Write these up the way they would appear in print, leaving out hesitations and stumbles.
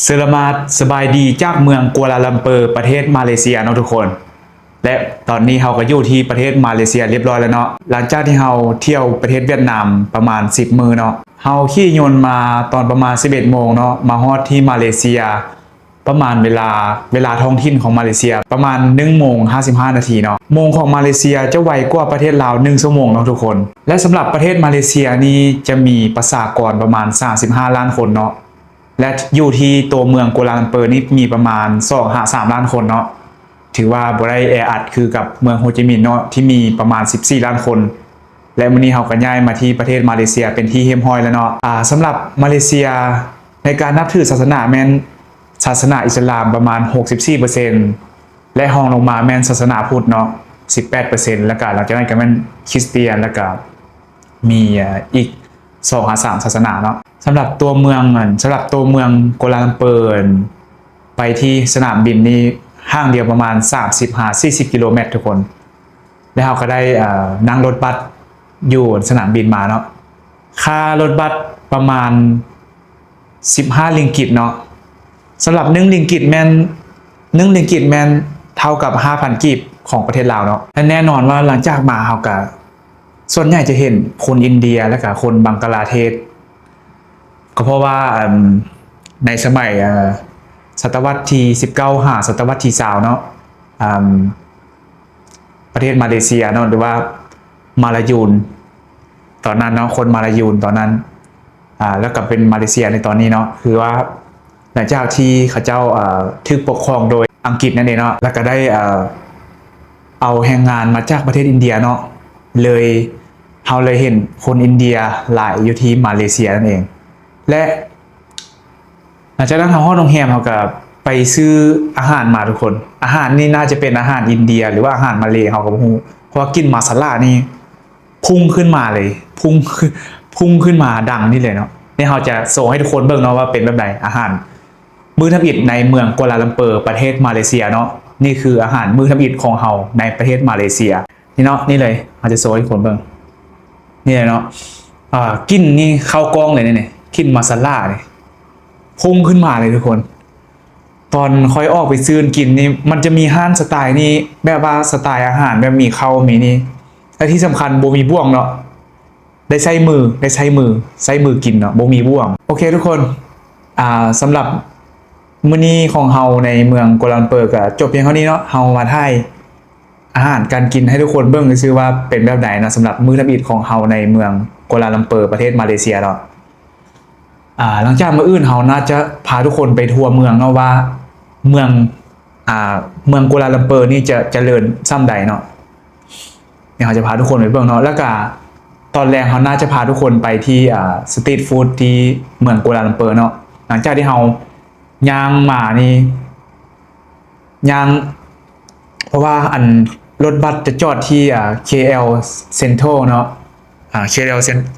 สลามาดสบายดีจากเมืองกัวลาลัมเปอร์ประเทศมาเลเซียเนาะทุกคนและตอนนี้เราก็อยู่ที่ประเทศมาเลเซียเรียบร้อยแล้วเนาะหลังจากที่เราเที่ยวประเทศเวียดนามประมาณ10มื้อเนาะเราขี่ยนต์มาตอนประมาณ11โมงเนาะมาฮอดที่มาเลเซียประมาณเวลาท้องถิ่นของมาเลเซียประมาณ1โมง55นาทีเนาะโมงของมาเลเซียจะไวกว่าประเทศลาว1ชั่วโมงเนาะทุกคนและสำหรับประเทศมาเลเซียนี่จะมีประชากรประมาณ35ล้านคนเนาะและอยู่ที่ตัวเมืองกัวลาลัมเปอร์นี่มีประมาณ2-3ล้านคนเนาะถือว่าบ่ได้แออัดคือกับเมืองโฮจิมินห์เนาะที่มีประมาณ14ล้านคนและมื้อนี้เราก็ย้ายมาที่ประเทศมาเลเซียเป็นที่เฮียมห้อยแล้วเนาะสำหรับมาเลเซียในการนับถือศาสนาแม่นศาสนาอิสลามประมาณ 64% และรองลงมาแม่นศาสนาพุทธเนาะ 18% แล้วก็หลังจากนั้นก็แม่นคริสเตียนแล้วก็มีอีก2-3ศาสนาเนาะสำหรับตัวเมืองกัวลาลัมเปอร์ไปที่สนามบินนี่ห่างเดียวประมาณ35-40กิโลเมตรทุกคนแล้วเราก็ได้นั่งรถบัสอยู่สนามบินมาเนาะค่ารถบัสประมาณ15 ลิงกิตเนาะสำหรับ1 ลิงกิตแม่นเท่ากับ 5,000 กีบของประเทศลาวเนาะและแน่นอนว่าหลังจากมาเราก็ส่วนใหญ่จะเห็นคนอินเดียและก็คนบังกลาเทศก็เพราะว่าในสมัยศตวรรษที่19หาศตวรรษที่20เนาะประเทศมาเลเซียเนาะหรือว่ามาลายูนตอนนั้นเนาะคนมาลายูนตอนนั้นแล้วก็เป็นมาเลเซียในตอนนี้เนาะคือว่าหลังจากที่เขาเจ้าถูกปกครองโดยอังกฤษนั่นเองเนาะแล้วก็ได้เอาแรงงานมาจากประเทศอินเดียเนาะเราเลยเห็นคนอินเดียหลายอยู่ที่มาเลเซียนั่นเองและหลังจากนั้นทางห้องโรงแรมเขาก็ไปซื้ออาหารมาทุกคนอาหารนี่น่าจะเป็นอาหารอินเดียหรือว่าอาหารมาเลเขาก็บ่ฮู้เพราะว่ากินมาซาล่านี่พุ่งขึ้นมาเลยพุ่งขึ้นมาดังนี่เลยเนาะนี่เราจะโชว์ให้ทุกคนเบิ่งเนาะว่าเป็นแบบไหนอาหารมื้อทับอิฐในเมืองกัวลาลัมเปอร์ประเทศมาเลเซียเนาะนี่คืออาหารมื้อทับอิฐของเราในประเทศมาเลเซียนี่เนาะนี่เลยเราจะโชว์ให้ทุกคนเบิ่งนี่เลยเนาะกินนี่เข้ากล้องเลยเนี่ยกินมาซาล่าเนี่ยพุ่งขึ้นมาเลยทุกคนตอนค่อยออกไปซื้อกินนี่มันจะมีห้านสไตล์นี่แบบว่าสไตล์อาหารแบบมีเข้ามีนี่และที่สำคัญบ่มีบ่วงเนาะได้ใช้มือกินเนาะบ่มีบ่วงโอเคทุกคนสำหรับมื้อนี้ของเฮาในเมืองกัวลาลัมเปอร์ก็จบเพียงเท่านี้เนาะเฮามาถ่ายอาหารการกินให้ทุกคนเบิ่งซื่อว่าเป็นแบบไหนนะสำหรับมื้อทับอิฐของเฮาในเมืองกัวลาลัมเปอร์ประเทศมาเลเซียเนาะหลังจากมื้ออื่นเฮาน่าจะพาทุกคนไปทัวร์เมืองเนาะว่าเมืองกัวลาลัมเปอร์นี่จะเจริญส่ำใดเนาะเดี๋ยวเราจะพาทุกคนไปเบิ่งเนาะแล้วก็ตอนแรกเฮาน่าจะพาทุกคนไปที่สตรีทฟู้ดที่เมืองกัวลาลัมเปอร์เนาะหลังจากที่เฮาย่างมานี่ย่างเพราะว่ารถบัสจะจอดที่KL Central เนาะ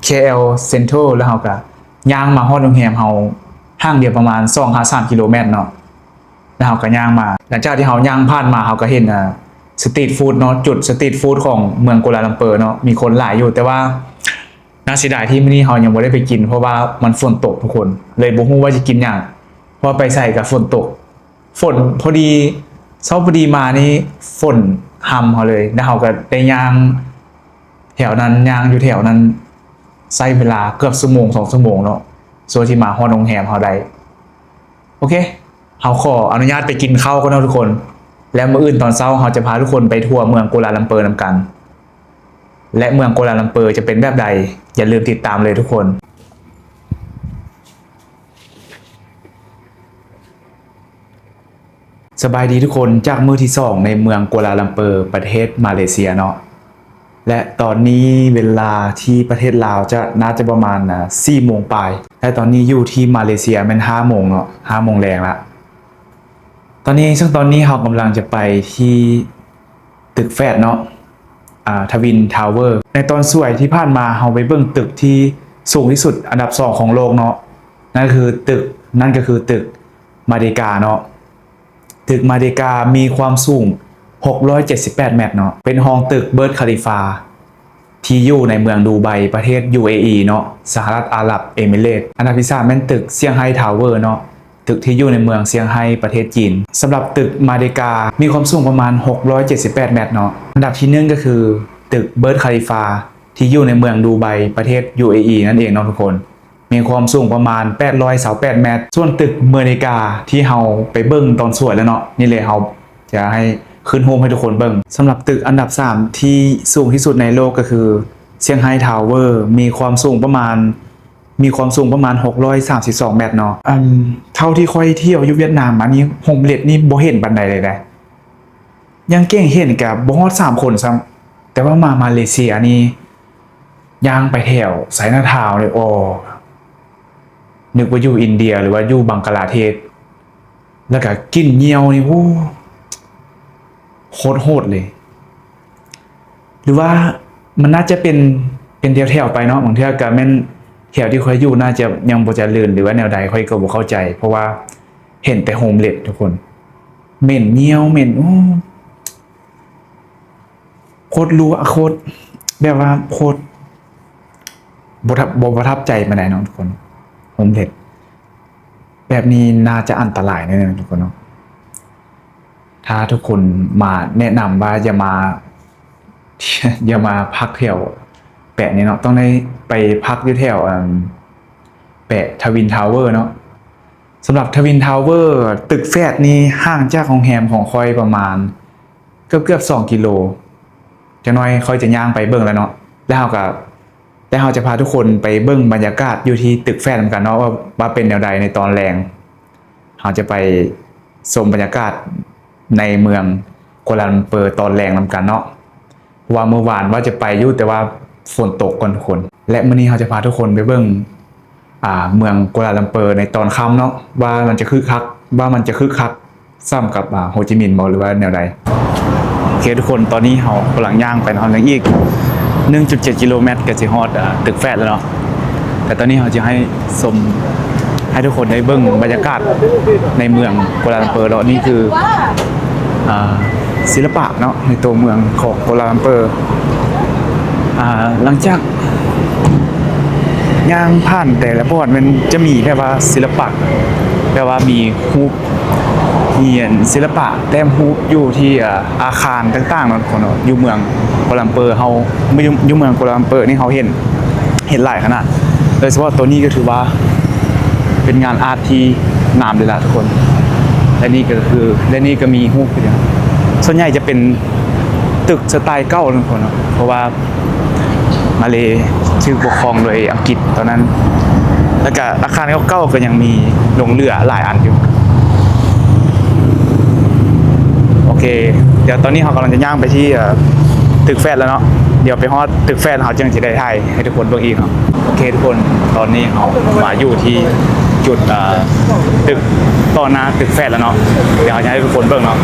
KL Central แล้วเฮาก็ย่างมาฮอดโรงแรมเฮาห่างเดียวประมาณ 2-3 กิโลเมตรเนาะแล้วเฮาก็ย่างมาหลังจากที่เฮาย่างผ่านมาเฮาก็เห็นสตรีทฟู้ดเนาะจุดสตรีทฟู้ดของเมืองกัวลาลัมเปอร์เนาะมีคนหลายอยู่แต่ว่าน่าเสียดายที่มื้อนี้เฮายังบ่ได้ไปกินเพราะว่ามันฝนตกทุกคนเลยบ่ฮู้ว่าจะกินหยังเพราะไปใส่กับฝนตกฝนพอดีเช้าพอดีมานี่ฝนห่ำเฮาเลยแล้วเฮาก็ได้ย่างแถวนั้นย่างอยู่แถวนั้นใช้เวลาเกือบ1 2 ชั่วโมงเนาะส่วนที่มาฮอดโรงแรมเฮาได้โอเคเฮาขออนุญาตไปกินข้าวกันเนาะทุกคนและมื้ออื่นตอนเช้าเฮาจะพาทุกคนไปทัวร์เมืองกัวลาลัมเปอร์นำกันและเมืองกัวลาลัมเปอร์จะเป็นแบบใดอย่าลืมติดตามเลยทุกคนสบายดีทุกคนจากมื้อที่2ในเมืองกัวลาลัมเปอร์ประเทศมาเลเซียเนาะและตอนนี้เวลาที่ประเทศลาวน่าจะประมาณ4 โมงปลายและตอนนี้อยู่ที่มาเลเซียเป็น5 โมงเนาะ5 โมงแรงละตอนนี้เรากำลังจะไปที่ตึกแฟดเนาะทวินทาวเวอร์ในตอนสวยที่ผ่านมาเราไปเบิ่งตึกที่สูงที่สุดอันดับ2ของโลกเนาะนั่นก็คือตึกมาเดกาเนาะตึกมาเดกามีความสูง678 เมตรเนาะเป็นห้องตึกเบิร์จคาลิฟาที่อยู่ในเมืองดูไบประเทศ UAE เนาะสหรัฐอาหรับเอมิเรตส์อันดับที่3เป็นตึกเซี่ยงไฮ้ทาวเวอร์เนาะ ตึกที่อยู่ในเมืองเซี่ยงไฮ้ประเทศจีนสำหรับตึกมาเดกามีความสูงประมาณ678เมตรเนาะอันดับที่1ก็คือตึกเบิร์จคาลิฟาที่อยู่ในเมืองดูไบประเทศ UAE นั่นเองเนาะทุกคนมีความสูงประมาณ828เมตรส่วนตึกเมอริกาที่เฮาไปเบิ่งตอนสวยแล้วเนาะนี่เลยเฮาจะให้ขึ้นโฮมให้ทุกคนเบิ่งสำหรับตึกอันดับ3ที่สูงที่สุดในโลกก็คือเซี่ยงไฮ้ทาวเวอร์มีความสูงประมาณ632เมตรเนาะเท่าที่ค่อยเที่ยวอยู่เวียดนามอันนี้โฮมเลดนี่บ่เห็นบันไดเลยนะยังเก่งเห็นกับบ่ฮอด3คนซ้ำแต่ว่ามาเลเซียนี่ย่างไปแถวไซน่าทาวน์เลยนึกว่าอยู่อินเดียหรือว่าอยู่บังกลาเทศแล้วก็กินเงียวนี่โโคตรโหดเลยหรือว่ามันน่าจะเป็นแถวๆไปเนาะบางทีก็แม่นแถวที่ค่อยอยู่น่าจะยังบ่เจริญหรือว่าแนวใดค่อยก็บ่เข้าใจเพราะว่าเห็นแต่โฮมเลดทุกคนเหม็นเงียวเหม็นโคตรรู้โคตรแบบว่าโคตรบ่ประทับใจปานใดเนาะทุกคนโฮมเลดแบบนี้น่าจะอันตรายแน่ๆทุกคนเนาะถ้าทุกคนมาแนะนำว่าอย่ามาพักแถวแปะนี่เนาะต้องได้ไปพักอยู่แถวแปะทวินทาวเวอร์เนาะสำหรับทวินทาวเวอร์ตึกแฟดนี่ห่างจากโรงแรมของคอยประมาณเกือบ2กิโลจะน้อยค่อยจะย่างไปเบิ่งแล้วเนาะแล้วเราจะพาทุกคนไปเบิ่งบรรยากาศอยู่ที่ตึกแฟดเหมือนกันเนาะว่าเป็นแนวใดในตอนแรงเราจะไปชมบรรยากาศในเมืองกัวลาลัมเปอร์ตอนแรงนำกันเนาะว่าเมื่อวานว่าจะไปอยู่แต่ว่าฝนตกก่อนทุกคนและมื้อนี้เราจะพาทุกคนไปเบิ่งเมืองกัวลาลัมเปอร์ในตอนค่ำเนาะว่ามันจะคึกคักซ้ำกับโฮจิมินห์บ่หรือว่าแนวใดโอเคทุกคนตอนนี้เรากำลังย่างไปเนาะยังอีก 1.7 กิโลเมตรก็สิฮอดตึกแฟดแล้วเนาะแต่ตอนนี้เราจะให้ทุกคนได้เบิ่งบรรยากาศในเมืองกัวลาลัมเปอร์เนาะนี่คือศิลปะเนาะในตัวเมืองของกัวลาลัมเปอร์หลังจากย่างผ่านแต่ละบอดมันจะมีแบบว่าศิลปะแบบว่ามีฮูปศิลปะแต้มฮูปอยู่ที่อาคารต่างๆเนาะคนอยู่เมืองกัวลาลัมเปอร์เฮาไม่อยู่เมืองกัวลาลัมเปอร์นี่เฮาเห็นหลายขนาดโดยเฉพาะตัวนี้ก็ถือว่าเป็นงานอาร์ตที่งามเลยล่ะทุกคนและนี่ก็มีฮูปอยู่ส่วนใหญ่จะเป็นตึกสไตล์เก่าทุกคนเพราะว่ามาเลชื่อปกครองโดยอังกฤษตอนนั้นแล้วก็อาคารเก่าๆก็ยังมีโรงเรือหลายอันอยู่โอเคเดี๋ยวตอนนี้เรากำลังจะย่างไปที่ตึกแฟดแล้วเนาะเดี๋ยวไปฮอดตึกแฟดเราจึงจะได้ถ่ายให้ทุกคนเบิ่งอีกเนาะโอเคทุกคนตอนนี้เรามาอยู่ที่จุดตึกต่อหน้าตึกแฟดแล้วเนาะเดี๋ยวเราจะให้ทุกคนเบิ่งเนาะ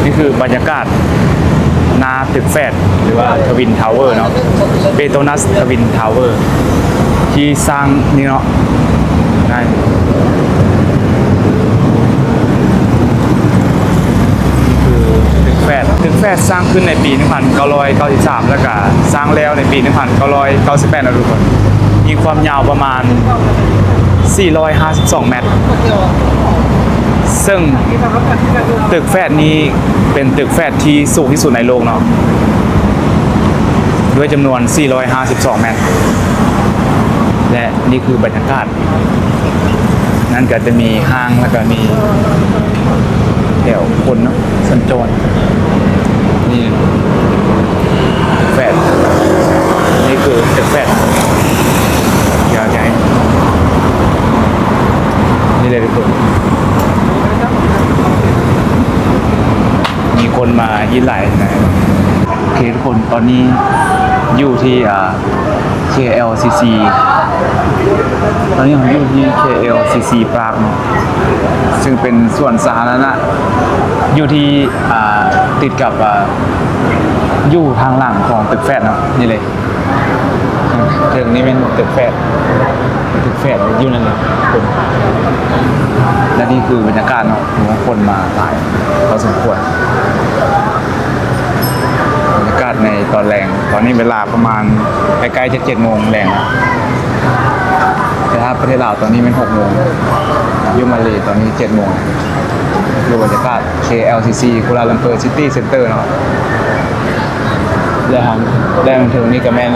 นี่คือบรรยากาศหน้าตึกแฟดหรือว่าทวินทาวเวอร์เนาะเปโตนัสทวินทาวเวอร์ที่สร้างนี่เนาะได้นี่คือตึกแฟดสร้างขึ้นในปี 1993 แล้วก็สร้างแล้วในปี 1998นะทุกคนมีความยาวประมาณ452 เมตรซึ่งตึกแฟดนี้เป็นตึกแฟดที่สูงที่สุดในโลกเนาะด้วยจำนวน452 เมตรและนี่คือบรรยากาศนั่นก็จะมีห้างแล้วก็มีแถวคนเนาะสัญจรนี่ตึกแฟดนี่คือตึกแฟดยาวใหญ่นี่เลยทุกคนมีคนมายินไหลนะโอเคทุกคนตอนนี้อยู่ที่KLCC ตอนนี้ผมอยู่ที่ KLCC ปรากเนาะซึ่งเป็นส่วนสาธารณะอยู่ที่ติดกับอยู่ทางหลังของตึกแฟดเนาะนี่เลยตึกนี้เป็นตึกแฟดอยู่นั่นเลยคนและนี่คือบรรยากาศเนาะคนมาหลายพอสมควรบรรยากาศในตอนแรงตอนนี้เวลาประมาณใกล้ๆจะ7 โมงแรงแต่ถ้า ประเทศลาวตอนนี้เป็น6 โมงอยู่มาเลตอนนี้7 โมงดูบรรยากาศ KLCC กัวลาลัมเปอร์ซิตี้เซ็นเตอร์เนาะแล้วได้มาถึงนี่ก็แม่น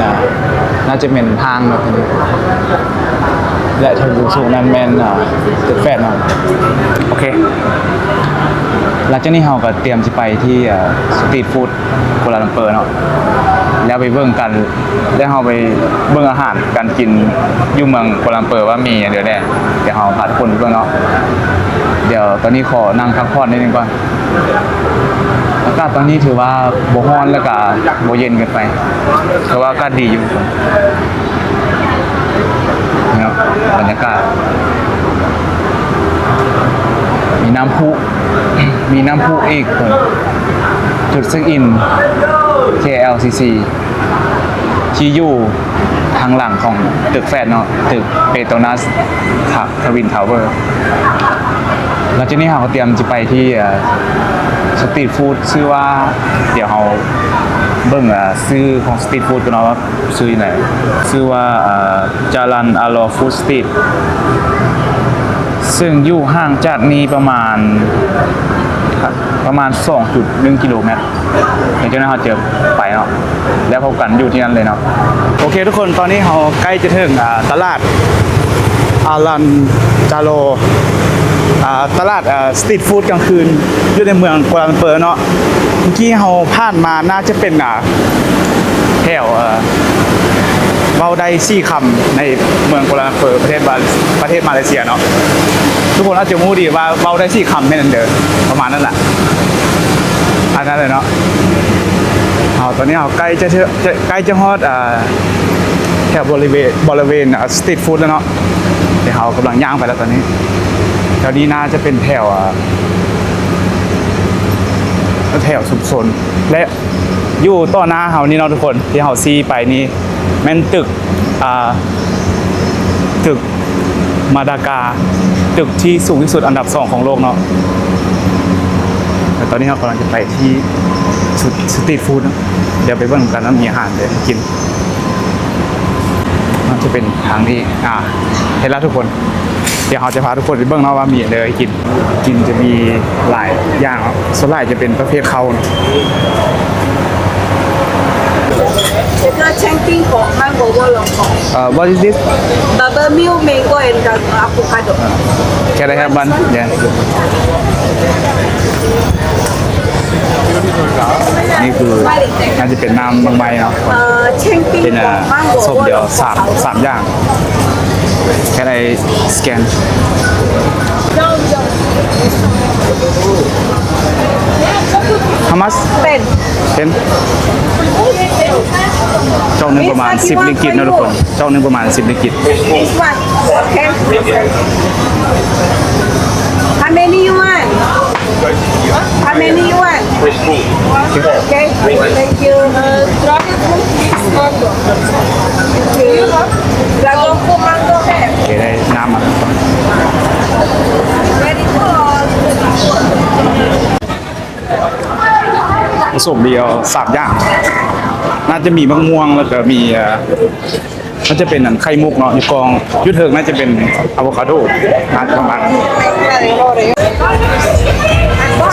น่าจะเป็นทางเนาะและทางสูงนั้นแม่นตึกแฟดเนาะโอเคหลังจากนี้เราก็เตรียมจะไปที่สตรีทฟู้ดกัวลาลัมเปอร์เนาะแล้วไปเบิ่งกันแล้วเราไปเบิ่งอาหารการกินอยู่เมืองกัวลาลัมเปอร์ว่ามีอย่างเดียวแน่เดี๋ยวเราพาทุกคนไปเบิ่งเนาะเดี๋ยวตอนนี้ขอนั่งพักผ่อนนิดนึงก่อนอากาศตอนนี้ถือว่าบ่ร้อนแล้วก็บ่เย็นเกินไปถือว่าอากาศดีอยู่นะครับบรรยากาศมีน้ำพุอีกคนจุดเช็คอิน KLCC ที่อยู่ทางหลังของตึกแฟดเนาะตึกเปโตรนัสทวินทาวเวอร์หลังจากนี้เราก็เตรียมจะไปที่สตรีทฟู้ดชื่อว่าเดี๋ยวเราเบิ่งซื้อของสตรีทฟู้ดกันเนาะว่าซื้อที่ไหนชื่อว่าจารันอาลอฟู้ดสตรีทซึ่งอยู่ห่างจากนี้ประมาณ 2.1 กิโลเมตรเดี๋ยวเราจะไปเนาะแล้วพบกันอยู่ที่นั่นเลยเนาะโอเคทุกคนตอนนี้เราใกล้จะถึงตลาดอารันจาโลตลาดสตรีทฟู้ดกลางคืนอยู่ในเมืองกัวลาลัมเปอร์เนาะเมื่อกี้เราผ่านมาน่าจะเป็นแถวเว้าได้4 คำในเมืองกัวลาลัมเปอร์ประเทศมาเลเซียเนาะทุกคนอาจจะรู้ดีว่าเว้าได้4 คำแค่นั้นเด้อประมาณนั้นแหละอันนั้นเลยเนาะตอนนี้เราใกล้จะฮอดแถวบริเวณสตรีทฟู้ดแล้วเนาะเดี๋ยวเรากำลังย่างไปแล้วตอนนี้แถวนี้น่าจะเป็นแถวสุขสนและอยู่ต่อหน้าเฮานี่เนาะทุกคนที่เฮาซีไปนี่แม่นตึกมาดากาตึกที่สูงที่สุดอันดับ2ของโลกเนาะแต่ตอนนี้เรากำลังจะไปที่สตรีทฟู้ดนะเดี๋ยวไปเบิ่งกันว่ามีอาหารเดี๋ยวกินมันจะเป็นทางที่เห็นแล้วทุกคนเดี๋ยวเราจะพาทุกคนไปเบิ่งเนาะว่ามีอะไรกินจะมีหลายอย่างส่วนใหญ่จะเป็นประเภทข้าว这个 chanting for mango lollipop. What is this? Bubble milk, mango, and avocado. Can I have one? Yeah. นี่คือน่าจะเป็นน้ำบางใบเนาะ chanting เป็น for mango ส้มเดียว lollipop. สามอย่าง Can I scan? How much? 10. เจ้าหนึ่งประมาณ10 ริงกิตนะทุกคนเจ้าหนึ่งประมาณ10 ริงกิต This one, okay. How many you want? How many you want? Okay, thank you. Dragon fruit is mango. Okay. Dragon fruit mango have. โอเคได้น้ำมา Very good. ผสมเดียว3 อย่างน่าจะมีมะม่วงแล้วก็มีน่าจะเป็นไข่มุกเนาะอยู่กองยุทธเถิกน่าจะเป็นอะโวคาโดน่าจะประมาณ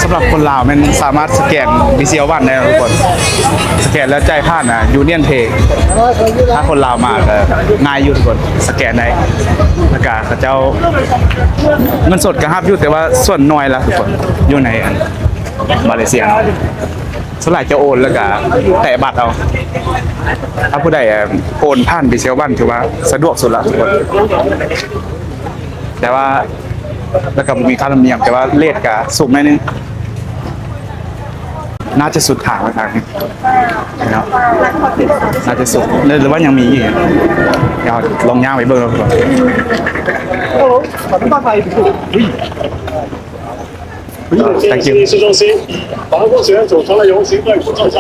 สำหรับคนลาวมันสามารถสแกนวิเซียวันได้ทุกคนสแกนแล้วจ่ายผ่านยูเนียนเพย์ถ้าคนลาวมาก็ง่ายอยู่ทุกคนสแกนได้แล้วก็เขาเจ้าเงินสดก็ฮับอยู่แต่ว่าส่วนน้อยละทุกคนอยู่ในมาเลเซียเนาะสลายจะโอนแล้วก็แต่บัตรเอาถ้าผู้ใดโอนผ่านบิเซลบันถือว่าสะดวกสุดละทุกคนแต่ว่าแล้วก็มีค่าธรรมเนียมแต่ว่าเลทก็สูงหน่อยนึงน่าจะสุดทางแล้วทางนี้เนาะน่าจะสุดหรือว่ายังมีอีกเดี๋ยวลองย่างไปเบิ่งเราก่อนThank you. 市中心，法国选组成了游行队伍正在。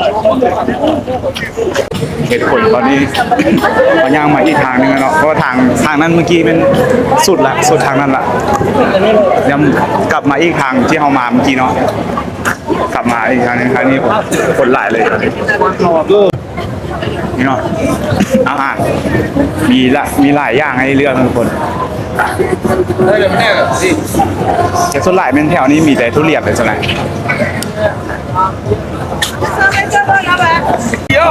เหตุผลตอนนี้เราย่างมาอีกทางนึงแล้วเนาะเพราะว่าทางนั้นเมื่อกี้เป็นสุดทางนั้นละยังกลับมาอีกทางที่เรามาเมื่อกี้เนาะกลับมาอีกทางนึงครั้งนี้คนหลายเลยนี่เนาะอาหารมีหลายอย่างให้เลือกทุกคน แต่ส่วนหลายเป็นแถวนี้มีแต่ทุเรียนเลยส่วนใหญ่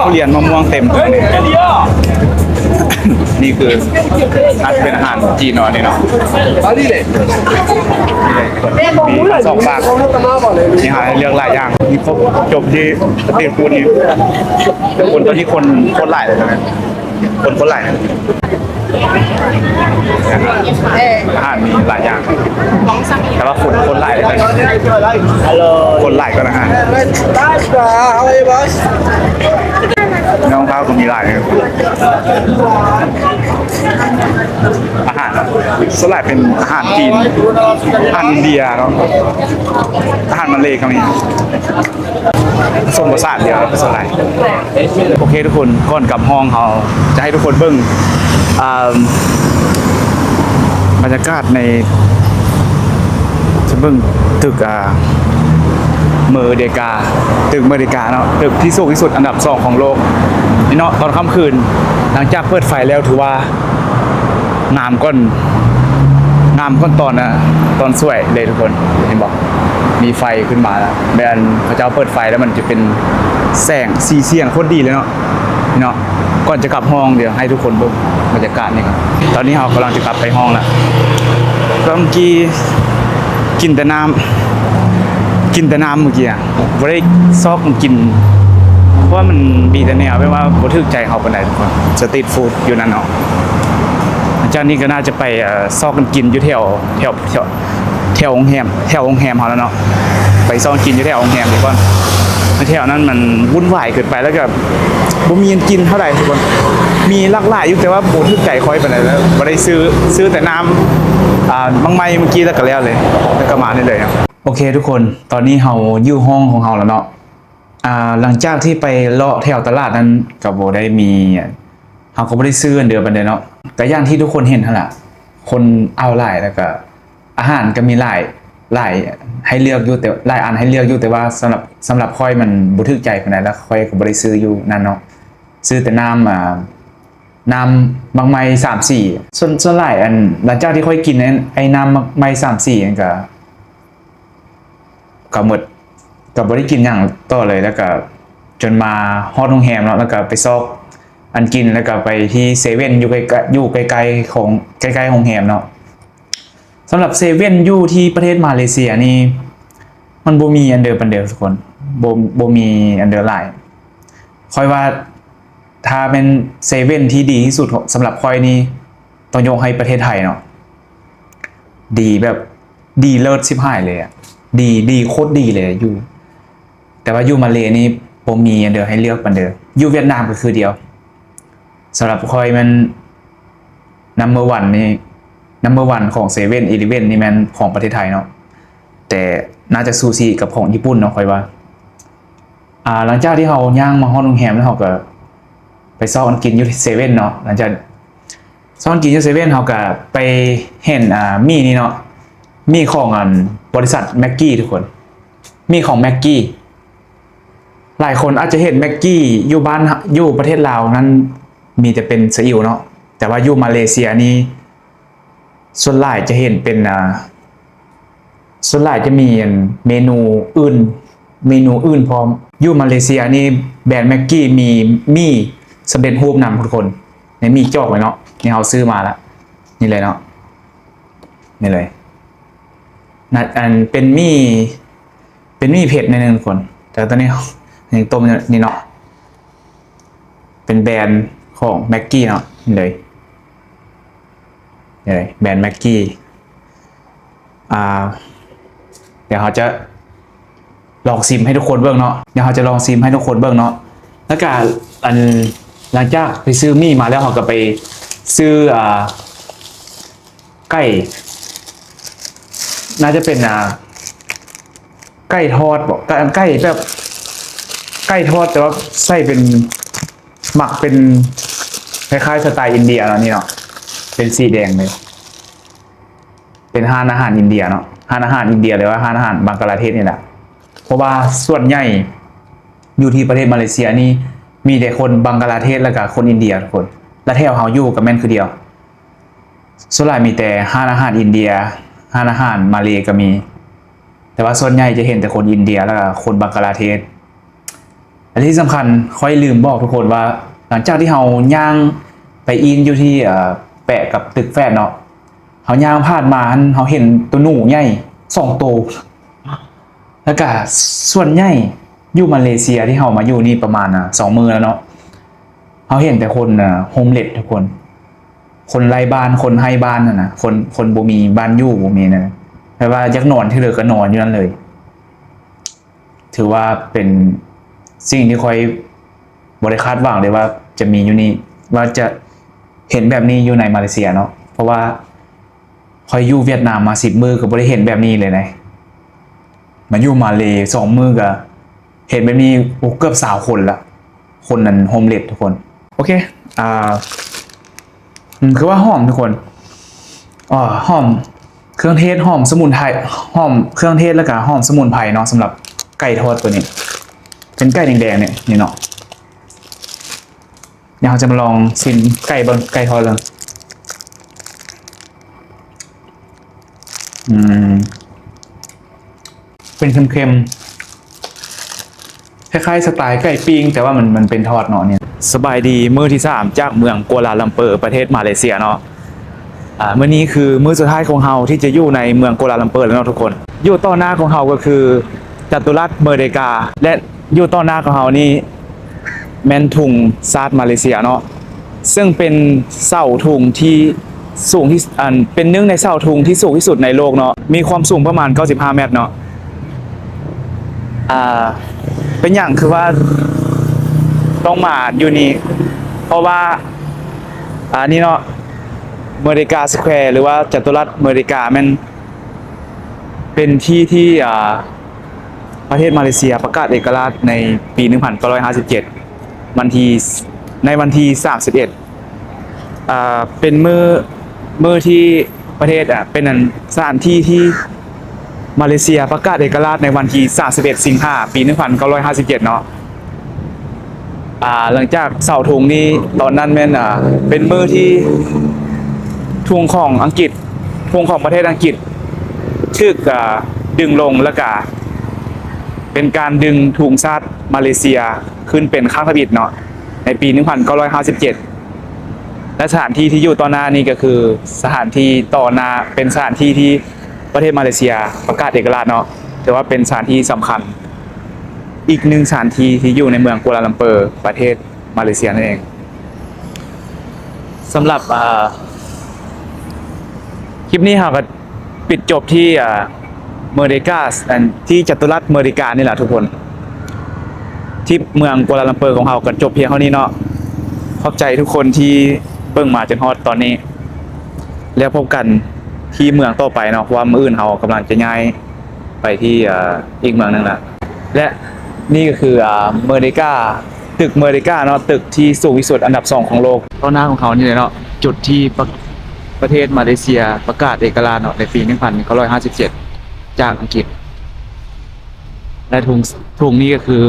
ทุเรียนมะม่วงเต็มเลยนี่คืออาจเป็นอาหารจีนเนาะนี่เนาะมีสองฝากมีอาหารให้เลือกหลายอย่างมีครบจบที่สตรีทฟู้ดนี่คนตอนนี้คนหลายเลยใช่ไหมคนหลายนะอาหารมีหลายอย่างแต่ว่าคนหลายเลยคนหลายก็อาหารน้องข้าวก็มีหลายอาหารส่วนใหญ่เป็นอาหารจีนอาหารอินเดียเนาะอาหารมาเลย์ก็มีผสมผสานเดียวส่วนใหญ่โอเคทุกคนก่อนกลับห้องเขาจะให้ทุกคนเบิ่งบรรยากาศในจะเบิ่งตึกเมอร์เดกาตึกเมอร์เดกาเนาะตึกที่สูงที่สุดอันดับ2ของโลกนี่เนาะตอนค่ำคืนหลังจากเปิดไฟแล้วถือว่างามก้นตอนสวยเลยทุกคนเห็นบอกมีไฟขึ้นมาแล้วแบรนด์พระเจ้าเปิดไฟแล้วมันจะเป็นแสงสีเสียงโคตรดีเลยเนาะนี่เนาะก่อนจะกลับห้องเดี๋ยวให้ทุกคนดูบรรยากาศนี่ครับตอนนี้เรากำลังจะกลับไปห้องแล้วเมื่อกี้กินแต่น้ำเมื่อกี้อ่ะไม่ได้ซอกกินเพราะว่ามันมีแต่แนวไม่ว่าบ่ถึกใจเขาปานใดทุกคนสตรีทฟู้ดอยู่นั่นเนาะอาจารย์นี่ก็น่าจะไปซอกกันกินอยู่แถวโรงแรมเขาแล้วเนาะไปซอกกินอยู่แถวโรงแรมดีกว่าแถวนั้นมันวุ่นวายเกินไปแล้วก็บ่มีกินเท่าไหร่ทุกคนมีหลากหลายอยู่แต่ว่าบ่ถึกใจค่อยปานใดแล้วบ่ได้ซื้อแต่น้ำบางไม้เมื่อกี้แล้วก็แล้วก็มาได้เลยครับโอเคทุกคนตอนนี้เฮาอยู่ห้องของเฮาแล้วเนาะหลังจากที่ไปเลาะแถวตลาดนั้นก็บ่ได้มีเฮาก็บ่ได้ซื้ออันเดิมปานใดเนาะแต่อย่างที่ทุกคนเห็นนั่นล่ะคนเอาหลายแล้วก็อาหารก็มีหลายให้เลือกอยู่แต่หลายอันให้เลือกอยู่แต่ว่าสำหรับค่อยมันบ่ถึกใจปานใดแล้วค่อยก็บ่ได้ซื้ออยู่นั่นเนาะซื้อแต่น้ำบางไม้3-4ส่วนหลายอันหลังจากที่ค่อยกินไอ้น้ำไม้3-4นั่นก็หมดก็บ่ได้กินอย่างต่อเลยแล้วก็จนมาฮอดโรงแรมเนาะแล้วก็ไปซอกอันกินแล้วก็ไปที่เซเว่นอยู่ใกล้ๆของใกล้ๆโรงแรมเนาะสำหรับเซเว่นอยู่ที่ประเทศมาเลเซียนี่มันบ่มีอันเดิมทุกคนบ่มีอันเดิมหลายค่อยว่าถ้าเป็นเซเว่นที่ดีที่สุดสำหรับค่อยนี่ต้องยกให้ประเทศไทยเนาะดีแบบดีเลิศชิบหายเลยอ่ะดีโคตรดีเลยอยู่แต่ว่าอยู่มาเลนี่ผมมีอันเดียวให้เลือกอันเดียวอยู่เวียดนามก็คือเดียวสำหรับคอยมันnumber 1ของ7-Elevenนี่มันของประเทศไทยเนาะแต่น่าจะซูชิกับของญี่ปุ่นเนาะคอยว่าหลังจากที่เราย่างมาห้องโรงแรมแล้วเราก็ไปซ้อนกินอยู่ที่เซเว่นเนาะหลังจากซ้อนกินอยู่เซเว่นเราก็ไปเห็นมีนี่เนาะมีของบริษัทแม็กกี้ทุกคนมีของแม็กกี้หลายคนอาจจะเห็นแม็กกี้อยู่บ้านอยู่ประเทศลาวนั้นมีแต่เป็นซีอิ๊วเนาะแต่ว่าอยู่มาเลเซียนี่ส่วนหลายจะเห็นเป็นส่วนหลายจะมีเมนูอื่นพร้อมอยู่มาเลเซียนี่แบรนด์แม็กกี้มีสำเร็จรูปนำทุกคนในมีจอกเลยเนาะนี่เราซื้อมาแล้วนี่เลยเนาะนี่เลยนัดอันเป็นมีเผ็ดในนึงทุกคนแต่ตอนนี้ยังต้มนี่เนาะเป็นแบรนด์ของแม็กกี้เนาะนี่เลยแบรนด์แม็กกี้เดี๋ยวเขาจะลองซิมให้ทุกคนเบิ่งเนาะแล้วก็อันหลังจากไปซื้อมี่มาแล้วเขาก็ไปซื้อไก่น่าจะเป็นไก่ทอดบอกไก่แบบไก่ทอดแต่ว่าใส่เป็นหมักเป็นคล้ายๆสไตล์อินเดียเนาะนี่เนาะเป็นสีแดงเลยเป็นร้านอาหารอินเดียเนาะร้านอาหารอินเดียหรือว่าร้านอาหารบังกลาเทศนี่แหละเพราะว่าส่วนใหญ่อยู่ที่ประเทศมาเลเซียนี่มีแต่คนบังกลาเทศแล้วก็คนอินเดียทุกคนและแถวเฮาอยู่กับแม่นคือเดียว ส่วนใหญ่มีแต่ร้านอาหารอินเดียร้านอาหารมาเลก็มี แต่ว่าส่วนใหญ่จะเห็นแต่คนอินเดียแล้วก็คนบังกลาเทศอันที่สำคัญค่อยลืมบอกทุกคนว่า หลังจากที่เราย่างไปอินอยู่ที่แปะกับตึกแฟดเนาะเขาย่างผ่านมาเขาเห็นตัวหนูใหญ่2 ตัวแล้วก็ส่วนใหญ่อยู่มาเลเซียที่เขามาอยู่นี่ประมาณ2 มื้อแล้วเนาะเขาเห็นแต่คนโฮมเลสทุกคนไร้บ้านคนให้บ้านนะคนบ่มีบ้านอยู่บ่มีนะแปลว่ายักนอนที่เหลือก็นอนอยู่นั่นเลย ถือว่าเป็นสิ่งที่ค่อยบริคาดหวังเลยว่าจะมีอยู่นี่ว่าจะเห็นแบบนี้อยู่ในมาเลเซียเนาะเพราะว่าค่อยอยู่เวียดนามมา10 มื้อก็บ่ได้เห็นแบบนี้เลยนะมาอยู่มาเล2 มื้อก็เห็นแบบนี้เกือบ20 คนละคนนั้นโฮมเลสทุกคนโอเคคือว่าหอมทุกคนหอมเครื่องเทศหอมสมุนไพรหอมเครื่องเทศแล้วก็หอมสมุนไพรเนาะสำหรับไก่ทอดตัวนี้เป็นไก่แดงๆเนี่ยนี่เนาะเดี๋ยวเราจะมาลองชิมไก่ทอดเลยเป็นเค็มๆคล้ายๆสไตล์ไก่ปิ้งแต่ว่ามันเป็นทอดเนาะเนี่ยสบายดีมื้อที่3จากเมืองกัวลาลัมเปอร์ประเทศมาเลเซียเนาะมื้อนี้คือมื้อสุดท้ายของเฮาที่จะอยู่ในเมืองกัวลาลัมเปอร์แล้วเนาะทุกคนอยู่ต่อหน้าของเฮาก็คือจัตุรัสเมอร์เดกาและอยู่ต่อหน้าของเฮานี่แมนทุงซาดมาเลเซียเนาะซึ่งเป็นเสาธงที่สูงที่เป็นหนึ่งในเสาธงที่สูงที่สุดในโลกเนาะมีความสูงประมาณ95 เมตรเนาะเป็นอย่างคือว่าต้องมาอยู่นี่เพราะว่านี่เนาะเมอร์เดกาสแควร์หรือว่าจัตุรัสเมอร์เดกามันเป็นที่ที่ประเทศมาเลเซียประกาศเอกราชในปี 1957 ในวันที่ 31เป็นมื้อที่ประเทศเป็นสถานที่ที่มาเลเซียประกาศเอกราชในวันที่ 31 สิงหาคม ปี 1957 เนาะหลังจากเสาธงนี้ตอนนั้นแม่นเป็นมื้อที่ธงของอังกฤษธงของประเทศอังกฤษถูกดึงลงแล้วก็เป็นการดึงธงชาติมาเลเซียขึ้นเป็นข้างทบิดเนาะในปี 1957 และสถานที่ที่อยู่ต่อหน้านี้ก็คือสถานที่ต่อหน้าเป็นสถานที่ที่ประเทศมาเลเซียประกาศเอกราชเนาะถือว่าเป็นสถานที่สำคัญอีกหนึ่งสถานที่ที่อยู่ในเมืองกัวลาลัมเปอร์ประเทศมาเลเซียนั่นเองสำหรับคลิปนี้เราก็ปิดจบที่เมอร์เดกาที่จัตุรัสเมอร์เดกานี่แหละทุกคนที่เมืองกัวลาลัมเปอร์ของเราก็จบเพียงเท่านี้เนาะขอบใจทุกคนที่เบิ่งมาจนฮอดตอนนี้แล้วพบกันที่เมืองต่อไปเนาะว่ามื้ออื่นเรากำลังจะย้ายไปที่อีกเมืองนึงละและนี่ก็คือเมอร์เดกาตึกเมอร์เดกาเนาะตึกที่สูงที่สุดอันดับ2ของโลกต่อหน้าของเขานี่เลยเนาะจุดที่ประเทศมาเลเซียประกาศเอกราชเนาะในปี 1957 จากอังกฤษและธงนี้ก็คือ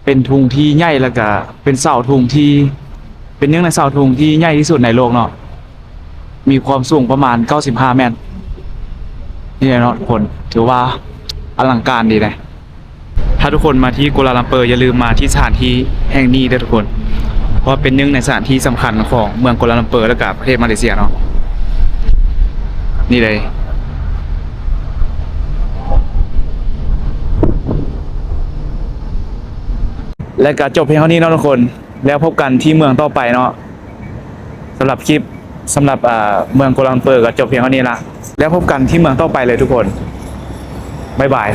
เป็นธงที่ใหญ่แล้วก็เป็นเสาธงที่เป็นหนึ่งในเสาธงที่ใหญ่ที่สุดในโลกเนาะมีความสูงประมาณ95 เมตรนี่เนาะทุกคนถือว่าอลังการดีนะถ้าทุกคนมาที่กัวลาลัมเปอร์อย่าลืมมาที่สถานที่แห่งนี้ด้วยทุกคนเพราะเป็นหนึ่งในสถานที่สำคัญของเมืองกัวลาลัมเปอร์และกับประเทศมาเลเซียเนาะนี่เลยและก็จบเพียงเท่านี้เนาะทุกคนแล้วพบกันที่เมืองต่อไปเนาะสำหรับคลิปสำหรับเมืองกัวลาลัมเปอร์ก็จบเพียงเท่านี้ละแล้วพบกันที่เมืองต่อไปเลยทุกคนบ๊ายบาย